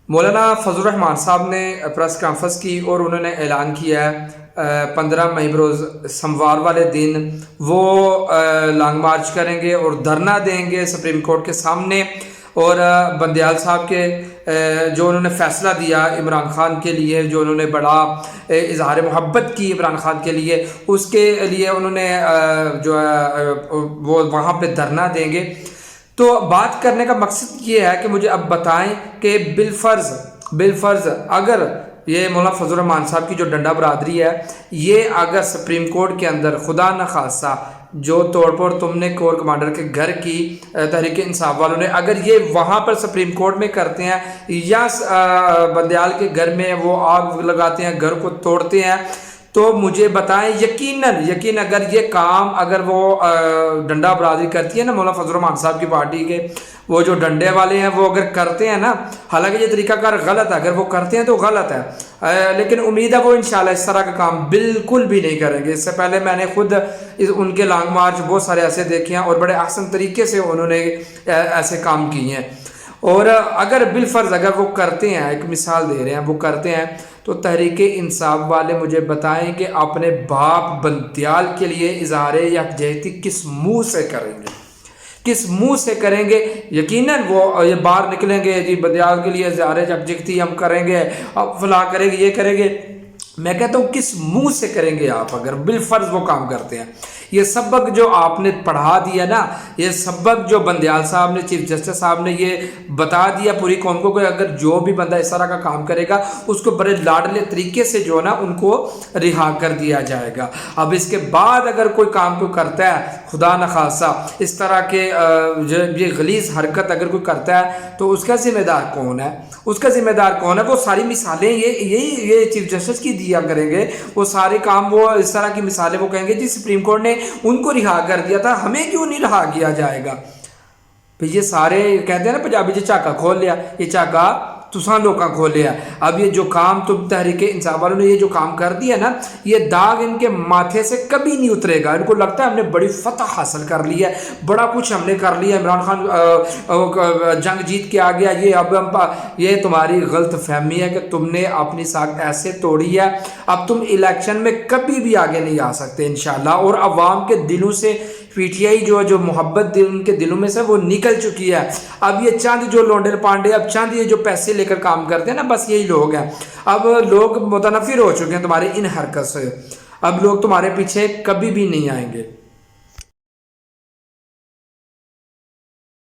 مولانا فضل الرحمان صاحب نے press conference کی اور انہوں نے اعلان کیا ہے 15 مئی بروز سموار والے دن وہ لانگ مارچ کریں گے اور دھرنا دیں گے سپریم کورٹ کے سامنے، اور بندیال صاحب کے جو انہوں نے فیصلہ دیا عمران خان کے لیے، جو انہوں نے بڑا اظہار محبت کی عمران خان کے لیے، اس کے لیے انہوں نے جو ہے وہ وہاں پہ دھرنا دیں گے۔ تو بات کرنے کا مقصد یہ ہے کہ مجھے اب بتائیں کہ بالفرض اگر یہ مولانا فضل الرحمان صاحب کی جو ڈنڈا برادری ہے، یہ اگر سپریم کورٹ کے اندر خدا نخواستہ جو توڑ پھوڑ تم نے کور کمانڈر کے گھر کی تحریک انصاف والوں نے، اگر یہ وہاں پر سپریم کورٹ میں کرتے ہیں یا بندیال کے گھر میں وہ آگ لگاتے ہیں، گھر کو توڑتے ہیں، تو مجھے بتائیں یقین اگر یہ کام اگر وہ ڈنڈا برادری کرتی ہے نا، مولانا فضل الرحمان صاحب کی پارٹی کے وہ جو ڈنڈے والے ہیں، وہ اگر کرتے ہیں نا، حالانکہ یہ طریقہ کار غلط ہے، اگر وہ کرتے ہیں تو غلط ہے، لیکن امید ہے وہ انشاءاللہ اس طرح کا کام بالکل بھی نہیں کریں گے۔ اس سے پہلے میں نے خود ان کے لانگ مارچ بہت سارے ایسے دیکھے ہیں اور بڑے احسن طریقے سے انہوں نے ایسے کام کیے ہیں۔ اور اگر بالفرض اگر وہ کرتے ہیں، ایک مثال دے رہے ہیں، وہ کرتے ہیں، تو تحریک انصاف والے مجھے بتائیں کہ اپنے باپ بندیال کے لیے اظہار یکجہتی کس منہ سے کریں گے، کس منہ سے کریں گے؟ یقیناً وہ یہ باہر نکلیں گے، جی بندیال کے لیے اظہار یکجہتی ہم کریں گے، اب فلاں کریں گے، یہ کریں گے۔ میں کہتا ہوں کس منہ سے کریں گے آپ اگر بالفرض وہ کام کرتے ہیں؟ یہ سبق جو آپ نے پڑھا دیا نا، یہ سبق جو بندیال صاحب نے، چیف جسٹس صاحب نے یہ بتا دیا پوری قوم کو کہ اگر جو بھی بندہ اس طرح کا کام کرے گا اس کو بڑے لاڈلے طریقے سے جو ہے نا ان کو رہا کر دیا جائے گا۔ اب اس کے بعد اگر کوئی کام کو کرتا ہے خدا نخواستہ اس طرح کے یہ غلیظ حرکت اگر کوئی کرتا ہے تو اس کا ذمہ دار کون ہے؟ اس کا ذمہ دار کون ہے؟ وہ ساری مثالیں یہ چیف جسٹس کی دیا کریں گے، وہ سارے کام وہ اس طرح کی مثالیں وہ کہیں گے جی سپریم کورٹ نے ان کو رہا کر دیا تھا، ہمیں کیوں نہیں رہا کیا جائے گا؟ پھر یہ سارے کہتے ہیں نا پنجابی جی چاکا کھول لیا، یہ چاکا تساں لوکاں کھولیا۔ اب یہ جو کام تم تحریک انصاف والوں نے یہ جو کام کر دیا نا، یہ داغ ان کے ماتھے سے کبھی نہیں اترے گا۔ ان کو لگتا ہے ہم نے بڑی فتح حاصل کر لی ہے، بڑا کچھ ہم نے کر لیا، عمران خان جنگ جیت کے آ گیا۔ یہ تمہاری غلط فہمی ہے کہ تم نے اپنی ساکھ ایسے توڑی ہے، اب تم الیکشن میں کبھی بھی آگے نہیں آ سکتے انشاءاللہ۔ اور عوام کے دلوں سے پی ٹی آئی جو محبت ان کے دلوں میں سے وہ نکل چکی ہے۔ اب یہ چند جو لونڈے پانڈے، اب چند یہ جو پیسے لے کر کام کرتے ہیں نا، بس یہی لوگ ہیں۔ اب لوگ متنفر ہو چکے ہیں تمہاری ان حرکت سے، اب لوگ تمہارے پیچھے کبھی بھی نہیں آئیں گے۔